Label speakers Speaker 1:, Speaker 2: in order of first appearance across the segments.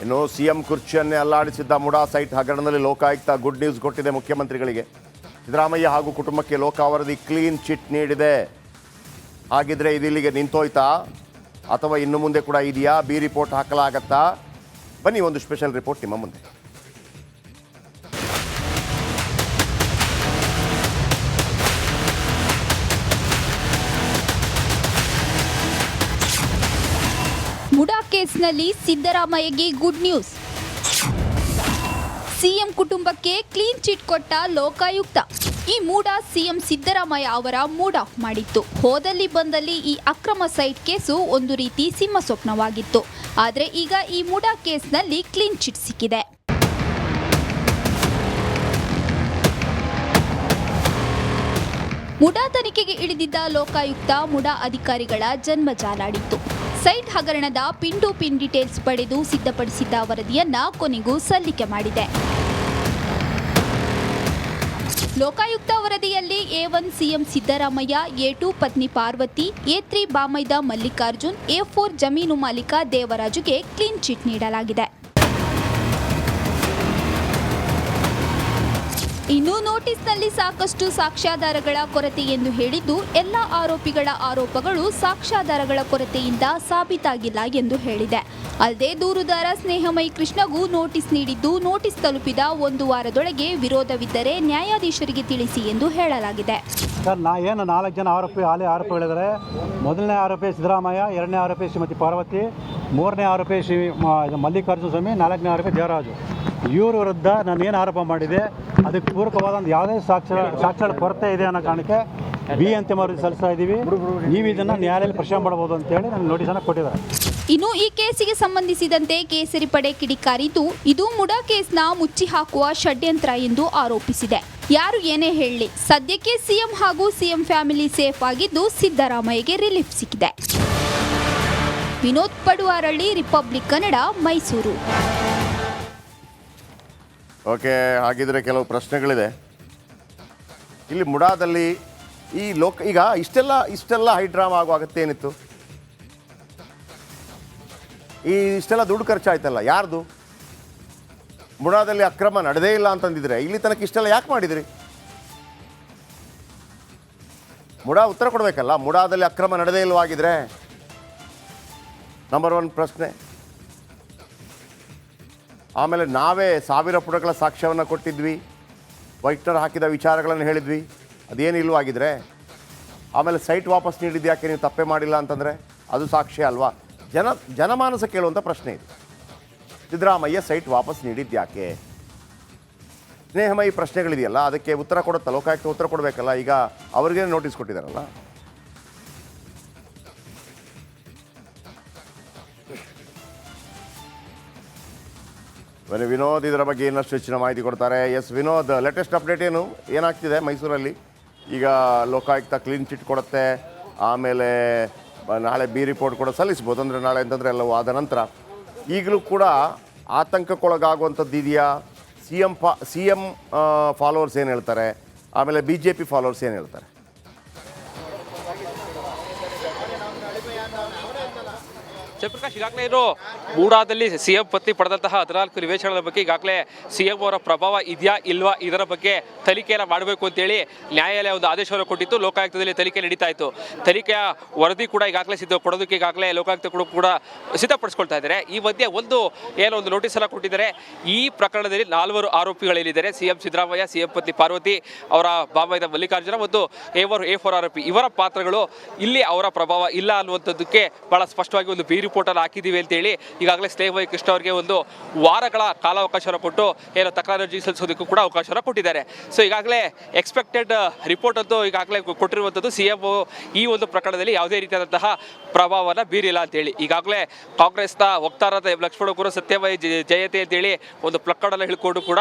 Speaker 1: ಇನ್ನು CM ಕುರ್ಚಿಯನ್ನೇ ಅಲ್ಲಾಡಿಸಿದ್ದ MUDA site ಹಗರಣದಲ್ಲಿ Lokayukta good news ಕೊಟ್ಟಿದೆ ಮುಖ್ಯಮಂತ್ರಿಗಳಿಗೆ. ಸಿದ್ದರಾಮಯ್ಯ ಹಾಗೂ ಕುಟುಂಬಕ್ಕೆ ಲೋಕ ವರದಿ ಕ್ಲೀನ್ ಚಿಟ್ ನೀಡಿದೆ. ಹಾಗಿದ್ರೆ ಇದು ಇಲ್ಲಿಗೆ ನಿಂತೋಯ್ತಾ ಅಥವಾ ಇನ್ನು ಮುಂದೆ ಕೂಡ ಇದೆಯಾ? ಬಿ ರಿಪೋರ್ಟ್ ಹಾಕಲಾಗತ್ತಾ? ಬನ್ನಿ, ಒಂದು ಸ್ಪೆಷಲ್ ರಿಪೋರ್ಟ್ ನಿಮ್ಮ ಮುಂದೆ.
Speaker 2: ಮುಡಾ ಕೇಸ್ನಲ್ಲಿ ಸಿದ್ದರಾಮಯ್ಯಗೆ ಗುಡ್ ನ್ಯೂಸ್. ಸಿಎಂ ಕುಟುಂಬಕ್ಕೆ ಕ್ಲೀನ್ ಚಿಟ್ ಕೊಟ್ಟ ಲೋಕಾಯುಕ್ತ. ಈ ಮೂಡ ಸಿಎಂ ಸಿದ್ದರಾಮಯ್ಯ ಅವರ ಮೂಡ್ ಆಫ್ ಮಾಡಿತ್ತು. ಹೋದಲ್ಲಿ ಬಂದಲ್ಲಿ ಈ ಅಕ್ರಮ ಸೈಟ್ ಕೇಸು ಒಂದು ರೀತಿ ಸಿಂಹ ಸ್ವಪ್ನವಾಗಿತ್ತು. ಆದರೆ ಈಗ ಈ ಮುಡಾ ಕೇಸ್ನಲ್ಲಿ ಕ್ಲೀನ್ ಚಿಟ್ ಸಿಕ್ಕಿದೆ. ಮುಡಾ ತನಿಖೆಗೆ ಇಳಿದಿದ್ದ ಲೋಕಾಯುಕ್ತ ಮುಡಾ ಅಧಿಕಾರಿಗಳ ಜನ್ಮ ಜಾಲಾಡಿತ್ತು. ಸೈಟ್ ಹಗರಣದ ಪಿನ್ ಟು ಪಿನ್ ಡೀಟೇಲ್ಸ್ ಪಡೆದು ಸಿದ್ಧಪಡಿಸಿದ್ದ ವರದಿಯನ್ನ ಕೊನೆಗೂ ಸಲ್ಲಿಕೆ ಮಾಡಿದೆ. ಲೋಕಾಯುಕ್ತ ವರದಿಯಲ್ಲಿ A1 ಸಿಎಂ ಸಿದ್ದರಾಮಯ್ಯ, A2 ಪತ್ನಿ ಪಾರ್ವತಿ, A3 ಬಾಮೈದ ಮಲ್ಲಿಕಾರ್ಜುನ್, A4 ಜಮೀನು ಮಾಲೀಕ ದೇವರಾಜುಗೆ ಕ್ಲೀನ್ ಚಿಟ್ ನೀಡಲಾಗಿದೆ. ಇನ್ನು ನೋಟಿಸ್ನಲ್ಲಿ ಸಾಕಷ್ಟು ಸಾಕ್ಷ್ಯಾಧಾರಗಳ ಕೊರತೆ ಎಂದು ಹೇಳಿದ್ದು, ಎಲ್ಲ ಆರೋಪಿಗಳ ಆರೋಪಗಳು ಸಾಕ್ಷ್ಯಾಧಾರಗಳ ಕೊರತೆಯಿಂದ ಸಾಬೀತಾಗಿಲ್ಲ ಎಂದು ಹೇಳಿದೆ. ಅಲ್ಲದೆ ದೂರುದಾರ ಸ್ನೇಹಮಯಿ ಕೃಷ್ಣಗೂ ನೋಟಿಸ್ ನೀಡಿದ್ದು, ನೋಟಿಸ್ ತಲುಪಿದ 1 ವಾರದೊಳಗೆ ವಿರೋಧವಿದ್ದರೆ ನ್ಯಾಯಾಧೀಶರಿಗೆ ತಿಳಿಸಿ ಎಂದು ಹೇಳಲಾಗಿದೆ.
Speaker 3: ಸರ್, ಏನು 4 ಜನ ಆರೋಪಿಗಳಿದ್ದಾರೆ. ಮೊದಲನೇ ಆರೋಪಿ ಸಿದ್ದರಾಮಯ್ಯ, 2ನೇ ಆರೋಪಿ ಶ್ರೀಮತಿ ಪಾರ್ವತಿ, 3ನೇ ಆರೋಪಿ ಮಲ್ಲಿಕಾರ್ಜುನ ಸ್ವಾಮಿ, 4ನೇ ಆರೋಪಿ ದೇವರಾಜು. ಇವ್ರ ವಿರುದ್ಧ ನಾನು ಏನು ಆರೋಪ ಮಾಡಿದೆ ಅದಕ್ಕೆ ಪೂರಕವಾದ ಯಾವುದೇ ಸಾಕ್ಷ್ಯಗಳ ಕೊರತೆ ಇದೆ ಅನ್ನೋ ಕಾರಣಕ್ಕೆ ಬಿ ಅಂತಿಮ ವರದಿ ಸಲ್ಲಿಸ್ತಾ ಇದ್ದೀವಿ. ನೀವು ಇದನ್ನು ನ್ಯಾಯಾಲಯದಲ್ಲಿ ಪರಿಶೀಲನೆ ಮಾಡಬಹುದು ಅಂತೇಳಿ ನನಗೆ ನೋಟಿಸನ್ನು ಕೊಟ್ಟಿದ್ದಾರೆ.
Speaker 2: ಇನ್ನು ಈ ಕೇಸಿಗೆ ಸಂಬಂಧಿಸಿದಂತೆ ಕೇಸರಿ ಪಡೆ ಕಿಡಿಕಾರಿದ್ದು, ಇದು ಮುಡಾ ಕೇಸ್ನ ಮುಚ್ಚಿ ಹಾಕುವ ಷಡ್ಯಂತ್ರ ಎಂದು ಆರೋಪಿಸಿದೆ. ಯಾರು ಏನೇ ಹೇಳಲಿ, ಸದ್ಯಕ್ಕೆ ಸಿಎಂ ಹಾಗೂ ಸಿಎಂ ಫ್ಯಾಮಿಲಿ ಸೇಫ್ ಆಗಿದ್ದು ಸಿದ್ದರಾಮಯ್ಯಗೆ ರಿಲೀಫ್ ಸಿಕ್ಕಿದೆ. ವಿನೋದ್ ಪಡುವಾರಳ್ಳಿ, ರಿಪಬ್ಲಿಕ್ ಕನ್ನಡ, ಮೈಸೂರು.
Speaker 1: ಓಕೆ, ಹಾಗಿದ್ರೆ ಕೆಲವು ಪ್ರಶ್ನೆಗಳಿದೆ ಇಲ್ಲಿ. ಮುಡಾದಲ್ಲಿ ಈ ಈಗ ಇಷ್ಟೆಲ್ಲ ಹೈಡ್ರಾಮಾ ಆಗೋ ಅಗತ್ಯ ಏನಿತ್ತು? ಇಷ್ಟೆಲ್ಲ ದುಡ್ಡು ಖರ್ಚಾಯ್ತಲ್ಲ, ಯಾರ್ದು? ಮುಡಾದಲ್ಲಿ ಅಕ್ರಮ ನಡೆದೇ ಇಲ್ಲ ಅಂತಂದಿದ್ರೆ ಇಲ್ಲಿ ತನಕ ಇಷ್ಟೆಲ್ಲ ಯಾಕೆ ಮಾಡಿದ್ರಿ? ಮುಡಾ ಉತ್ತರ ಕೊಡಬೇಕಲ್ಲ. ಮುಡಾದಲ್ಲಿ ಅಕ್ರಮ ನಡೆದೇ ಇಲ್ಲವಾಗಿದ್ರೆ ನಂಬರ್ 1 ಪ್ರಶ್ನೆ. ಆಮೇಲೆ ನಾವೇ 1000 ಪುಟಗಳ ಸಾಕ್ಷ್ಯವನ್ನು ಕೊಟ್ಟಿದ್ವಿ, ವೈಟ್ನರ್ ಹಾಕಿದ ವಿಚಾರಗಳನ್ನು ಹೇಳಿದ್ವಿ, ಅದೇನು ಇಲ್ಲವಾಗಿದ್ರೆ ಆಮೇಲೆ ಸೈಟ್ ವಾಪಸ್ ನೀಡಿದ್ದು ಯಾಕೆ ನೀವು ತಪ್ಪೇ ಮಾಡಿಲ್ಲ ಅಂತಂದರೆ ಅದು ಸಾಕ್ಷ್ಯ ಅಲ್ವಾ? ಜನಮಾನಸ ಕೇಳುವಂಥ ಪ್ರಶ್ನೆ ಇದು. ಸಿದ್ದರಾಮಯ್ಯ ಸೈಟ್ ವಾಪಸ್ ನೀಡಿದ್ದು ಯಾಕೆ? ಸ್ನೇಹಮಯಿ ಪ್ರಶ್ನೆಗಳಿದೆಯಲ್ಲ, ಅದಕ್ಕೆ ಉತ್ತರ ಕೊಡುತ್ತಾ ಲೋಕಾಯುಕ್ತ ಉತ್ತರ ಕೊಡಬೇಕಲ್ಲ. ಈಗ ಅವ್ರಿಗೇ ನೋಟಿಸ್ ಕೊಟ್ಟಿದ್ದಾರಲ್ಲ. ವಿನೋದ್ ಇದರ ಬಗ್ಗೆ ಇನ್ನಷ್ಟು ಹೆಚ್ಚಿನ ಮಾಹಿತಿ ಕೊಡ್ತಾರೆ. ಎಸ್ ವಿನೋದ್, ಲೇಟೆಸ್ಟ್ ಅಪ್ಡೇಟ್ ಏನಾಗ್ತಿದೆ ಮೈಸೂರಲ್ಲಿ? ಈಗ ಲೋಕಾಯುಕ್ತ ಕ್ಲೀನ್ ಚಿಟ್ ಕೊಡುತ್ತೆ, ಆಮೇಲೆ ನಾಳೆ ಬಿ ರಿಪೋರ್ಟ್ ಕೂಡ ಸಲ್ಲಿಸ್ಬೋದು. ಅಂದರೆ ನಾಳೆ ಅಂತಂದರೆ ಎಲ್ಲವೂ ಆದ ನಂತರ ಈಗಲೂ ಕೂಡ ಆತಂಕಕ್ಕೊಳಗಾಗುವಂಥದ್ದು ಇದೆಯಾ? ಸಿ ಎಂ ಫಾಲೋವರ್ಸ್ ಏನು ಹೇಳ್ತಾರೆ, ಆಮೇಲೆ BJP ಫಾಲೋವರ್ಸ್ ಏನು ಹೇಳ್ತಾರೆ?
Speaker 4: ಜಯಪ್ರಕಾಶ್, ಈಗಾಗಲೇ ಏನು ಮೂಡಾದಲ್ಲಿ ಸಿಎಂ ಪತ್ನಿ ಪಡೆದಂತಹ 14 ನಿವೇಶನಗಳ ಬಗ್ಗೆ ಈಗಾಗಲೇ ಸಿಎಂ ಅವರ ಪ್ರಭಾವ ಇದೆಯಾ ಇಲ್ವಾ ಇದರ ಬಗ್ಗೆ ತನಿಖೆಯನ್ನು ಮಾಡಬೇಕು ಅಂತೇಳಿ ನ್ಯಾಯಾಲಯ ಒಂದು ಆದೇಶವನ್ನು ಕೊಟ್ಟಿತ್ತು. ಲೋಕಾಯುಕ್ತದಲ್ಲಿ ತನಿಖೆ ನಡೀತಾ ಇತ್ತು. ತನಿಖೆಯ ವರದಿ ಕೂಡ ಈಗಾಗಲೇ ಕೊಡೋದಕ್ಕೆ ಈಗಾಗಲೇ ಲೋಕಾಯುಕ್ತ ಕೂಡ ಸಿದ್ಧಪಡಿಸ್ಕೊಳ್ತಾ ಇದ್ದಾರೆ. ಈ ಮಧ್ಯೆ ಒಂದು ನೋಟಿಸನ್ನು ಕೊಟ್ಟಿದ್ದಾರೆ. ಈ ಪ್ರಕರಣದಲ್ಲಿ 4 ಆರೋಪಿಗಳೇನಿದ್ದಾರೆ, ಸಿಎಂ ಸಿದ್ದರಾಮಯ್ಯ, ಸಿಎಂ ಪತ್ನಿ ಪಾರ್ವತಿ, ಅವರ ಬಾಮೈದ ಮಲ್ಲಿಕಾರ್ಜುನ ಮತ್ತು A4 ಆರೋಪಿ, ಇವರ ಪಾತ್ರಗಳು ಇಲ್ಲಿ ಅವರ ಪ್ರಭಾವ ಇಲ್ಲ ಅನ್ನುವಂಥದ್ದಕ್ಕೆ ಬಹಳ ಸ್ಪಷ್ಟವಾಗಿ ಒಂದು ಬಿ ರಿಪೋರ್ಟ್ ಅನ್ನು ಹಾಕಿದ್ದೀವಿ ಅಂತೇಳಿ ಈಗಾಗಲೇ ಸ್ನೇಹಮಯಿ ಕೃಷ್ಣ ಅವರಿಗೆ 1 ವಾರಗಳ ಕಾಲಾವಕಾಶವನ್ನು ಕೊಟ್ಟು ತಕರಾರು ಅರ್ಜಿ ಸಲ್ಲಿಸೋದಕ್ಕೂ ಕೂಡ ಅವಕಾಶವನ್ನು ಕೊಟ್ಟಿದ್ದಾರೆ. ಸೊ ಈಗಾಗಲೇ ಎಕ್ಸ್ಪೆಕ್ಟೆಡ್ ರಿಪೋರ್ಟ್ ಅಂತೂ ಈಗಾಗಲೇ ಕೊಟ್ಟಿರುವಂಥದ್ದು. ಸಿಎಂ ಈ ಒಂದು ಪ್ರಕರಣದಲ್ಲಿ ಯಾವುದೇ ರೀತಿಯಾದಂತಹ ಪ್ರಭಾವವನ್ನು ಬೀರಿಲ್ಲ ಅಂತೇಳಿ ಈಗಾಗಲೇ ಕಾಂಗ್ರೆಸ್ನ ವಕ್ತಾರದ ಲಕ್ಷ್ಮಣ ಸತ್ಯಮಯ ಜಯತೆ ಅಂತೇಳಿ ಒಂದು ಪ್ಲಕ್ಕಾರ್ಡನ್ನು ಹಿಡ್ಕೊಂಡು ಕೂಡ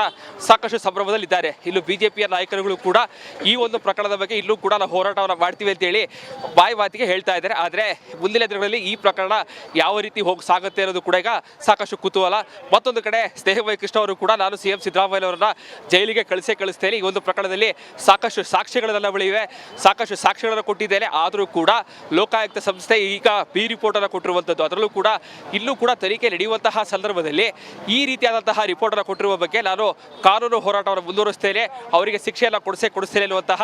Speaker 4: ಸಾಕಷ್ಟು ಸಂಭ್ರಮದಲ್ಲಿದ್ದಾರೆ. ಇಲ್ಲೂ BJPಯ ನಾಯಕರುಗಳು ಕೂಡ ಈ ಒಂದು ಪ್ರಕರಣದ ಬಗ್ಗೆ ಇಲ್ಲೂ ಕೂಡ ನಾವು ಹೋರಾಟವನ್ನು ಮಾಡ್ತೀವಿ ಅಂತೇಳಿ ಬಾಯಿ ಮಾತಿಗೆ ಹೇಳ್ತಾ ಇದ್ದಾರೆ. ಆದರೆ ಮುಂದಿನ ದಿನಗಳಲ್ಲಿ ಈ ಪ್ರಕರಣ ಯಾವ ರೀತಿ ಹೋಗಿ ಸಾಗುತ್ತೆ ಅನ್ನೋದು ಕೂಡ ಈಗ ಸಾಕಷ್ಟು ಕುತೂಹಲ. ಮತ್ತೊಂದು ಕಡೆ ಸ್ನೇಹಮಯಿ ಕೃಷ್ಣ ಅವರು ಕೂಡ ನಾನು CM ಸಿದ್ದರಾಮಯ್ಯ ಅವರನ್ನ ಜೈಲಿಗೆ ಕಳಿಸ್ತೇನೆ, ಈ ಒಂದು ಪ್ರಕರಣದಲ್ಲಿ ಸಾಕಷ್ಟು ಸಾಕ್ಷ್ಯಗಳು ನನ್ನ ಬಳಿ ಇವೆ, ಸಾಕಷ್ಟು ಸಾಕ್ಷ್ಯಗಳನ್ನು ಕೊಟ್ಟಿದ್ದೇನೆ, ಆದರೂ ಕೂಡ ಲೋಕಾಯುಕ್ತ ಸಂಸ್ಥೆ ಈಗ ಬಿ ರಿಪೋರ್ಟ್ ಅನ್ನು ಕೊಟ್ಟಿರುವಂಥದ್ದು. ಅದರಲ್ಲೂ ಕೂಡ ಇಲ್ಲೂ ಕೂಡ ತನಿಖೆ ನಡೆಯುವಂತಹ ಸಂದರ್ಭದಲ್ಲಿ ಈ ರೀತಿಯಾದಂತಹ ರಿಪೋರ್ಟ್ ಅನ್ನು ಕೊಟ್ಟಿರುವ ಬಗ್ಗೆ ನಾನು ಕಾನೂನು ಹೋರಾಟವನ್ನು ಮುಂದುವರಿಸ್ತೇನೆ, ಅವರಿಗೆ ಶಿಕ್ಷೆಯನ್ನು ಕೊಡಿಸ್ತೇನೆ ಎನ್ನುವಂತಹ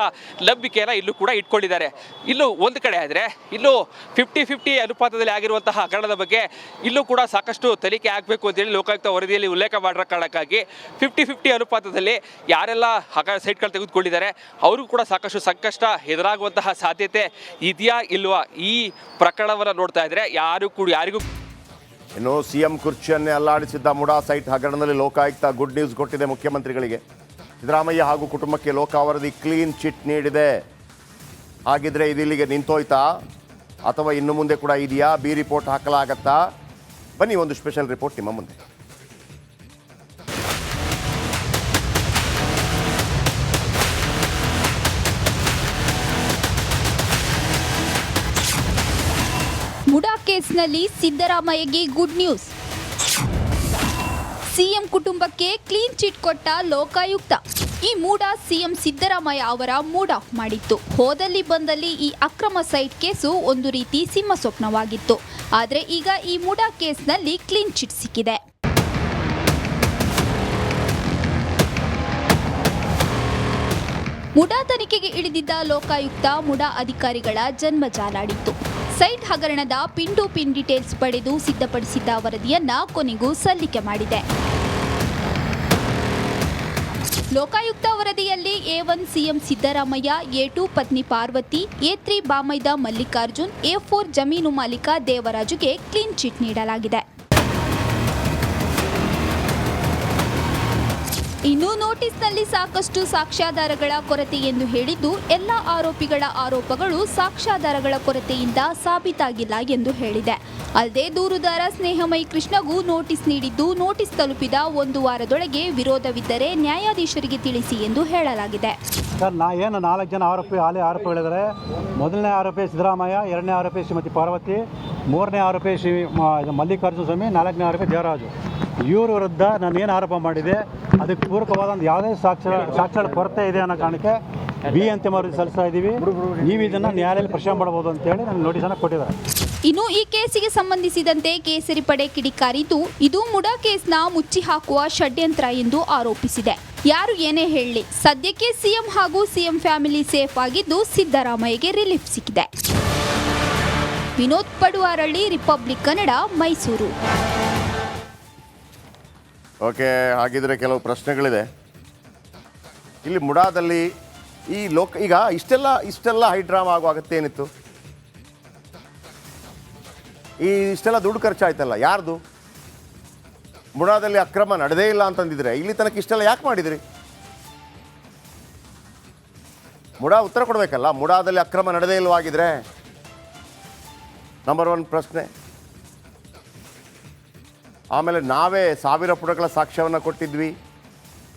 Speaker 4: ನಂಬಿಕೆಯನ್ನು ಇಲ್ಲೂ ಕೂಡ ಇಟ್ಕೊಂಡಿದ್ದಾರೆ. ಇಲ್ಲೂ ಒಂದು ಕಡೆ ಆದರೆ ಇಲ್ಲೂ 50-50 ಅನುಪಾತದಲ್ಲಿ ಆಗಿರುವಂತಹ ಹಗರಣದ ಬಗ್ಗೆ ಇಲ್ಲೂ ಕೂಡ ಸಾಕಷ್ಟು ತನಿಖೆ ಆಗಬೇಕು ಅಂತೇಳಿ ಲೋಕಾಯುಕ್ತ ವರದಿಯಲ್ಲಿ ಉಲ್ಲೇಖ ಮಾಡಿರೋ ಕಾರಣಕ್ಕಾಗಿ 50-50 ಅನುಪಾತದಲ್ಲಿ ಯಾರೆಲ್ಲ ಸೈಟ್ಗಳು ತೆಗೆದುಕೊಂಡಿದ್ದಾರೆ ಅವರು ಕೂಡ ಸಾಕಷ್ಟು ಸಂಕಷ್ಟ ಎದುರಾಗುವಂತಹ ಸಾಧ್ಯತೆ ಇದೆಯಾ ಇಲ್ವಾ ಈ ಪ್ರಕರಣವನ್ನು ನೋಡ್ತಾ ಇದ್ರೆ ಯಾರಿಗೂ
Speaker 1: ಇನ್ನು CM ಕುರ್ಚಿಯನ್ನೇ ಅಲ್ಲಾಡಿಸಿದ್ದ ಮುಡಾ ಸೈಟ್ ಹಗರಣದಲ್ಲಿ ಲೋಕಾಯುಕ್ತ ಗುಡ್ ನ್ಯೂಸ್ ಕೊಟ್ಟಿದೆ ಮುಖ್ಯಮಂತ್ರಿಗಳಿಗೆ. ಸಿದ್ದರಾಮಯ್ಯ ಹಾಗೂ ಕುಟುಂಬಕ್ಕೆ ಲೋಕ ವರದಿ ಕ್ಲೀನ್ ಚಿಟ್ ನೀಡಿದೆ. ಹಾಗಿದ್ರೆ ಇದು ಇಲ್ಲಿಗೆ ನಿಂತೋಯ್ತಾ ಅಥವಾ ಇನ್ನು ಮುಂದೆ ಕೂಡ ಇದೆಯಾ? ಬಿ ರಿಪೋರ್ಟ್ ಹಾಕಲಾಗತ್ತಾ? ಬನ್ನಿ ಒಂದು ಸ್ಪೆಷಲ್ ರಿಪೋರ್ಟ್ ನಿಮ್ಮ ಮುಂದೆ.
Speaker 2: ಮುಡಾ ಕೇಸ್ನಲ್ಲಿ ಸಿದ್ದರಾಮಯ್ಯಗೆ ಗುಡ್ ನ್ಯೂಸ್. ಸಿಎಂ ಕುಟುಂಬಕ್ಕೆ ಕ್ಲೀನ್ ಚಿಟ್ ಕೊಟ್ಟ ಲೋಕಾಯುಕ್ತ. ಈ ಮೂಡ ಸಿಎಂ ಸಿದ್ದರಾಮಯ್ಯ ಅವರ ಮೂಡ್ ಆಫ್ ಮಾಡಿತ್ತು. ಹೋದಲ್ಲಿ ಬಂದಲ್ಲಿ ಈ ಅಕ್ರಮ ಸೈಟ್ ಕೇಸು ಒಂದು ರೀತಿ ಸಿಂಹ ಸ್ವಪ್ನವಾಗಿತ್ತು. ಆದರೆ ಈಗ ಈ ಮುಡಾ ಕೇಸ್ನಲ್ಲಿ ಕ್ಲೀನ್ ಚಿಟ್ ಸಿಕ್ಕಿದೆ. ಮುಡಾ ತನಿಖೆಗೆ ಇಳಿದಿದ್ದ ಲೋಕಾಯುಕ್ತ ಮುಡಾ ಅಧಿಕಾರಿಗಳ ಜನ್ಮ ಜಾಲಾಡಿತ್ತು. ಸೈಟ್ ಹಗರಣದ ಪಿನ್ ಟು ಪಿನ್ ಡೀಟೇಲ್ಸ್ ಪಡೆದು ಸಿದ್ಧಪಡಿಸಿದ್ದ ವರದಿಯನ್ನ ಕೊನೆಗೂ ಸಲ್ಲಿಕೆ ಮಾಡಿದೆ. ಲೋಕಾಯುಕ್ತ ವರದಿಯಲ್ಲಿ A1 CM ಸಿದ್ದರಾಮಯ್ಯ, A2 ಪತ್ನಿ ಪಾರ್ವತಿ, A3 ಬಾಮೈದ ಮಲ್ಲಿಕಾರ್ಜುನ್, A4 ಜಮೀನು ಮಾಲೀಕ ದೇವರಾಜುಗೆ ಕ್ಲೀನ್ ಚಿಟ್ ನೀಡಲಾಗಿದೆ. ಇನ್ನು ನೋಟಿಸ್ನಲ್ಲಿ ಸಾಕಷ್ಟು ಸಾಕ್ಷ್ಯಾಧಾರಗಳ ಕೊರತೆ ಎಂದು ಹೇಳಿದ್ದು, ಎಲ್ಲ ಆರೋಪಿಗಳ ಆರೋಪಗಳು ಸಾಕ್ಷ್ಯಾಧಾರಗಳ ಕೊರತೆಯಿಂದ ಸಾಬೀತಾಗಿಲ್ಲ ಎಂದು ಹೇಳಿದೆ. ಅಲ್ಲದೆ ದೂರುದಾರ ಸ್ನೇಹಮಯಿ ಕೃಷ್ಣಗೂ ನೋಟಿಸ್ ನೀಡಿದ್ದು, ನೋಟಿಸ್ ತಲುಪಿದ 1 ವಾರದೊಳಗೆ ವಿರೋಧವಿದ್ದರೆ ನ್ಯಾಯಾಧೀಶರಿಗೆ ತಿಳಿಸಿ ಎಂದು ಹೇಳಲಾಗಿದೆ.
Speaker 3: ಸರ್, 4 ಜನ ಆರೋಪಿಗಳಿದ್ದಾರೆ. ಮೊದಲನೇ ಆರೋಪಿ ಸಿದ್ದರಾಮಯ್ಯ, 2ನೇ ಆರೋಪಿ ಶ್ರೀಮತಿ ಪಾರ್ವತಿ, 3ನೇ ಆರೋಪಿ ಮಲ್ಲಿಕಾರ್ಜುನ ಸ್ವಾಮಿ, 4ನೇ ಆರೋಪಿ ದೇವರಾಜು. ಇವ್ರ ವಿರುದ್ಧ ನಾನು ಏನು ಆರೋಪ ಮಾಡಿದೆ ಅದಕ್ಕೆ ಪೂರಕವಾದ ಯಾವುದೇ ಸಾಕ್ಷ್ಯಗಳ ಕೊರತೆ ಇದೆ ಅನ್ನೋ ಕಾರಣಕ್ಕೆ ಬಿ ಅಂತಿಮ ವರದಿ ಸಲ್ಲಿಸ್ತಾ ಇದ್ದೀವಿ. ನೀವು ಇದನ್ನು ನ್ಯಾಯಾಲಯದಲ್ಲಿ ಪರಿಶೀಲನೆ ಮಾಡಬಹುದು ಅಂತೇಳಿ ನನಗೆ ನೋಟಿಸನ್ನು ಕೊಟ್ಟಿದ್ದಾರೆ.
Speaker 2: ಇನ್ನು ಈ ಕೇಸಿಗೆ ಸಂಬಂಧಿಸಿದಂತೆ ಕೇಸರಿ ಪಡೆ ಕಿಡಿಕಾರಿದ್ದು, ಇದು ಮುಡಾ ಕೇಸ್ನ ಮುಚ್ಚಿ ಹಾಕುವ ಷಡ್ಯಂತ್ರ ಎಂದು ಆರೋಪಿಸಿದೆ. ಯಾರು ಏನೇ ಹೇಳಲಿ, ಸದ್ಯಕ್ಕೆ ಸಿಎಂ ಹಾಗೂ ಸಿಎಂ ಫ್ಯಾಮಿಲಿ ಸೇಫ್ ಆಗಿದ್ದು, ಸಿದ್ದರಾಮಯ್ಯಗೆ ರಿಲೀಫ್ ಸಿಕ್ಕಿದೆ. ವಿನೋದ್ ಪಡುವಾರಳ್ಳಿ, ರಿಪಬ್ಲಿಕ್ ಕನ್ನಡ, ಮೈಸೂರು.
Speaker 1: ಓಕೆ, ಹಾಗಿದ್ರೆ ಕೆಲವು ಪ್ರಶ್ನೆಗಳಿದೆ ಇಲ್ಲಿ. ಮುಡಾದಲ್ಲಿ ಈಗ ಇಷ್ಟೆಲ್ಲ ಹೈಡ್ರಾಮಾ ಆಗೋ ಅಗತ್ಯ ಏನಿತ್ತು? ಇಷ್ಟೆಲ್ಲ ದುಡ್ಡು ಖರ್ಚಾಯ್ತಲ್ಲ, ಯಾರ್ದು? ಮುಡಾದಲ್ಲಿ ಅಕ್ರಮ ನಡೆದೇ ಇಲ್ಲ ಅಂತಂದಿದ್ರೆ ಇಲ್ಲಿ ತನಕ ಇಷ್ಟೆಲ್ಲ ಯಾಕೆ ಮಾಡಿದ್ರಿ? ಮುಡಾ ಉತ್ತರ ಕೊಡಬೇಕಲ್ಲ. ಮುಡಾದಲ್ಲಿ ಅಕ್ರಮ ನಡೆದೇ ಇಲ್ಲವಾಗಿದ್ರೆ ನಂಬರ್ 1 ಪ್ರಶ್ನೆ. ಆಮೇಲೆ ನಾವೇ 1000 ಪುಟಗಳ ಸಾಕ್ಷ್ಯವನ್ನು ಕೊಟ್ಟಿದ್ವಿ,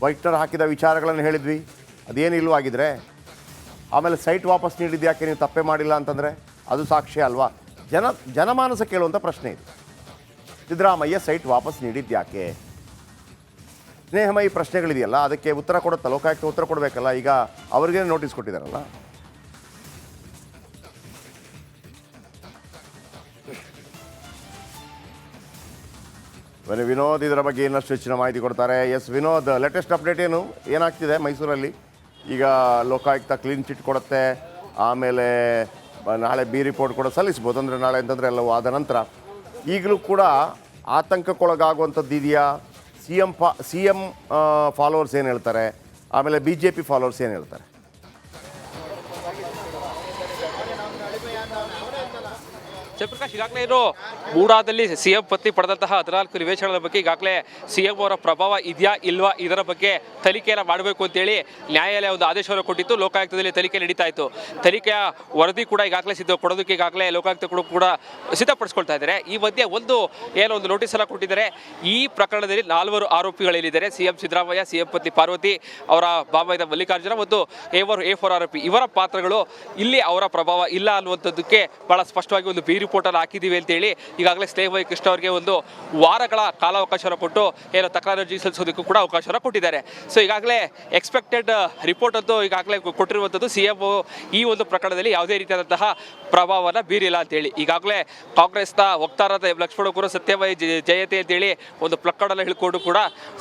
Speaker 1: ವೈಟ್ನರ್ ಹಾಕಿದ ವಿಚಾರಗಳನ್ನು ಹೇಳಿದ್ವಿ, ಅದೇನು ಇಲ್ಲವಾಗಿದ್ರೆ ಆಮೇಲೆ ಸೈಟ್ ವಾಪಸ್ ನೀಡಿದ್ದು ಯಾಕೆ ನೀವು ತಪ್ಪೇ ಮಾಡಿಲ್ಲ ಅಂತಂದರೆ ಅದು ಸಾಕ್ಷ್ಯ ಅಲ್ವಾ? ಜನಮಾನಸ ಕೇಳುವಂಥ ಪ್ರಶ್ನೆ ಇದು. ಸಿದ್ದರಾಮಯ್ಯ ಸೈಟ್ ವಾಪಸ್ ನೀಡಿದ್ದು ಯಾಕೆ? ಸ್ನೇಹಮಯಿ ಪ್ರಶ್ನೆಗಳಿದೆಯಲ್ಲ, ಅದಕ್ಕೆ ಉತ್ತರ ಕೊಡುತ್ತಲ್ಲ, ಲೋಕಾಯುಕ್ತ ಉತ್ತರ ಕೊಡಬೇಕಲ್ಲ. ಈಗ ಅವ್ರಿಗೇ ನೋಟಿಸ್ ಕೊಟ್ಟಿದ್ದಾರಲ್ಲ. ವಿನೋದ್ ಇದರ ಬಗ್ಗೆ ಇನ್ನಷ್ಟು ಹೆಚ್ಚಿನ ಮಾಹಿತಿ ಕೊಡ್ತಾರೆ. ಎಸ್ ವಿನೋದ್, ಲೇಟೆಸ್ಟ್ ಅಪ್ಡೇಟ್ ಏನಾಗ್ತಿದೆ ಮೈಸೂರಲ್ಲಿ? ಈಗ ಲೋಕಾಯುಕ್ತ ಕ್ಲೀನ್ ಚಿಟ್ ಕೊಡುತ್ತೆ, ಆಮೇಲೆ ನಾಳೆ ಬಿ ರಿಪೋರ್ಟ್ ಕೂಡ ಸಲ್ಲಿಸ್ಬೋದು. ಅಂದರೆ ನಾಳೆ ಅಂತಂದರೆ ಎಲ್ಲವೂ ಆದ ನಂತರ ಈಗಲೂ ಕೂಡ ಆತಂಕಕ್ಕೊಳಗಾಗುವಂಥದ್ದು ಇದೆಯಾ? ಸಿ ಎಂ ಫಾಲೋವರ್ಸ್ ಏನು ಹೇಳ್ತಾರೆ, ಆಮೇಲೆ BJP ಫಾಲೋವರ್ಸ್ ಏನು ಹೇಳ್ತಾರೆ?
Speaker 4: ಜಯಪ್ರಕಾಶ್, ಈಗಾಗಲೇ ಏನು ಮೂಡಾದಲ್ಲಿ CM ಪತ್ನಿ ಪಡೆದಂತಹ 14 ನಿವೇಶನಗಳ ಬಗ್ಗೆ ಈಗಾಗಲೇ CM ಅವರ ಪ್ರಭಾವ ಇದೆಯಾ ಇಲ್ವಾ ಇದರ ಬಗ್ಗೆ ತನಿಖೆಯನ್ನು ಮಾಡಬೇಕು ಅಂತೇಳಿ ನ್ಯಾಯಾಲಯ ಒಂದು ಆದೇಶವನ್ನು ಕೊಟ್ಟಿತ್ತು. ಲೋಕಾಯುಕ್ತದಲ್ಲಿ ತನಿಖೆ ನಡೀತಾ ಇತ್ತು. ತನಿಖೆಯ ವರದಿ ಕೂಡ ಈಗಾಗಲೇ ಕೊಡೋದಕ್ಕೆ ಈಗಾಗಲೇ ಲೋಕಾಯುಕ್ತ ಕೂಡ ಸಿದ್ಧಪಡಿಸ್ಕೊಳ್ತಾ ಇದ್ದಾರೆ. ಈ ಮಧ್ಯೆ ಒಂದು ನೋಟಿಸನ್ನು ಕೊಟ್ಟಿದ್ದಾರೆ. ಈ ಪ್ರಕರಣದಲ್ಲಿ 4 ಆರೋಪಿಗಳೇನಿದ್ದಾರೆ, CM ಸಿದ್ದರಾಮಯ್ಯ, CM ಪತ್ನಿ ಪಾರ್ವತಿ, ಅವರ ಬಾಮೈದ ಮಲ್ಲಿಕಾರ್ಜುನ ಮತ್ತು A4 ಆರೋಪಿ, ಇವರ ಪಾತ್ರಗಳು ಇಲ್ಲಿ ಅವರ ಪ್ರಭಾವ ಇಲ್ಲ ಅನ್ನುವಂಥದ್ದಕ್ಕೆ ಬಹಳ ಸ್ಪಷ್ಟವಾಗಿ ಒಂದು ಬಿ ರಿಪೋರ್ಟನ್ನು ಹಾಕಿದ್ದೀವಿ ಅಂತೇಳಿ ಈಗಾಗಲೇ ಸ್ನೇಹ ವೈ ಕೃಷ್ಣ ಅವರಿಗೆ ಒಂದು ವಾರಗಳ ಕಾಲಾವಕಾಶವನ್ನು ಕೊಟ್ಟು ಏನೋ ತಕರಾರು ಅರ್ಜಿ ಸಲ್ಲಿಸೋದಕ್ಕೂ ಕೂಡ ಅವಕಾಶವನ್ನು ಕೊಟ್ಟಿದ್ದಾರೆ. ಸೊ ಈಗಾಗಲೇ ಎಕ್ಸ್ಪೆಕ್ಟೆಡ್ ರಿಪೋರ್ಟ್ ಅಂತೂ ಈಗಾಗಲೇ ಕೊಟ್ಟಿರುವಂಥದ್ದು CM ಈ ಒಂದು ಪ್ರಕರಣದಲ್ಲಿ ಯಾವುದೇ ರೀತಿಯಾದಂತಹ ಪ್ರಭಾವವನ್ನು ಬೀರಿಲ್ಲ ಅಂತೇಳಿ. ಈಗಾಗಲೇ ಕಾಂಗ್ರೆಸ್ನ ವಕ್ತಾರರಾದ ಲಕ್ಷ್ಮಣ ಸತ್ಯಮಯ ಜಯತೆ ಅಂತೇಳಿ ಒಂದು ಪ್ಲಕ್ಕಡನ್ನು ಹಿಡ್ಕೊಂಡು ಕೂಡ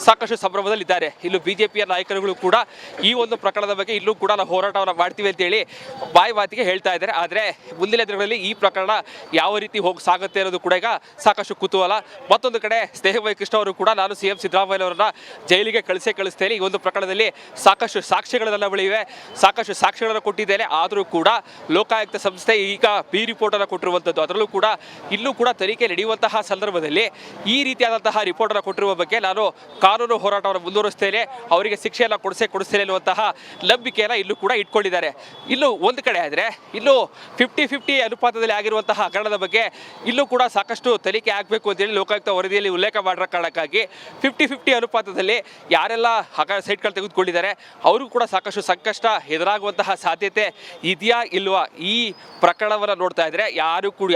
Speaker 4: ಸಾಕಷ್ಟು ಸಂಭ್ರಮದಲ್ಲಿದ್ದಾರೆ. ಇನ್ನು ಬಿಜೆಪಿಯ ನಾಯಕರುಗಳು ಕೂಡ ಈ ಒಂದು ಪ್ರಕರಣದ ಬಗ್ಗೆ ಇಲ್ಲೂ ಕೂಡ ನಾವು ಹೋರಾಟವನ್ನು ಮಾಡ್ತೀವಿ ಅಂತೇಳಿ ಬಾಯಿ ಮಾತಿಗೆ ಹೇಳ್ತಾ ಇದ್ದಾರೆ. ಆದರೆ ಮುಂದಿನ ದಿನಗಳಲ್ಲಿ ಈ ಪ್ರಕರಣ ಯಾವ ರೀತಿ ಹೋಗಿ ಸಾಗುತ್ತೆ ಅನ್ನೋದು ಕೂಡ ಈಗ ಸಾಕಷ್ಟು ಕುತೂಹಲ. ಮತ್ತೊಂದು ಕಡೆ ಸ್ನೇಹ ವೈ ಕೃಷ್ಣ ಅವರು ಕೂಡ ನಾನು CM ಸಿದ್ದರಾಮಯ್ಯ ಅವರನ್ನ ಜೈಲಿಗೆ ಕಳಿಸ್ತೇನೆ, ಈ ಒಂದು ಪ್ರಕರಣದಲ್ಲಿ ಸಾಕಷ್ಟು ಸಾಕ್ಷ್ಯಗಳು ನನ್ನ ಬಳಿ ಇವೆ, ಸಾಕಷ್ಟು ಸಾಕ್ಷ್ಯಗಳನ್ನು ಕೊಟ್ಟಿದ್ದೇನೆ, ಆದರೂ ಕೂಡ ಲೋಕಾಯುಕ್ತ ಸಂಸ್ಥೆ ಈಗ ಬಿ ರಿಪೋರ್ಟ್ ಅನ್ನು ಕೊಟ್ಟಿರುವಂಥದ್ದು. ಅದರಲ್ಲೂ ಕೂಡ ಇಲ್ಲೂ ಕೂಡ ತನಿಖೆ ನಡೆಯುವಂತಹ ಸಂದರ್ಭದಲ್ಲಿ ಈ ರೀತಿಯಾದಂತಹ ರಿಪೋರ್ಟ್ ಅನ್ನು ಕೊಟ್ಟಿರುವ ಬಗ್ಗೆ ನಾನು ಕಾನೂನು ಹೋರಾಟವನ್ನು ಮುಂದುವರಿಸ್ತೇನೆ, ಅವರಿಗೆ ಶಿಕ್ಷೆಯನ್ನು ಕೊಡಿಸ್ತೇನೆ ಎನ್ನುವಂತಹ ನಂಬಿಕೆಯನ್ನು ಇಲ್ಲೂ ಕೂಡ ಇಟ್ಕೊಂಡಿದ್ದಾರೆ. ಇನ್ನು ಒಂದು ಕಡೆ ಆದರೆ ಇನ್ನು 50-50 ಅನುಪಾತದಲ್ಲಿ ಆಗಿರುವಂತಹ ಹಗರಣದ ಬಗ್ಗೆ ಇಲ್ಲೂ ಕೂಡ ಸಾಕಷ್ಟು ತನಿಖೆ ಆಗಬೇಕು ಅಂತೇಳಿ ಲೋಕಾಯುಕ್ತ ವರದಿಯಲ್ಲಿ ಉಲ್ಲೇಖ ಮಾಡಿರೋ ಕಾರಣಕ್ಕಾಗಿ 50-50 ಅನುಪಾತದಲ್ಲಿ ಯಾರೆಲ್ಲ ಸೈಟ್ಗಳು ತೆಗೆದುಕೊಂಡಿದ್ದಾರೆ ಅವರು ಕೂಡ ಸಾಕಷ್ಟು ಸಂಕಷ್ಟ ಎದುರಾಗುವಂತಹ ಸಾಧ್ಯತೆ ಇದೆಯಾ ಇಲ್ವಾ ಈ ಪ್ರಕರಣವನ್ನು ನೋಡ್ತಾ ಇದ್ರೆ ಯಾರಿಗೂ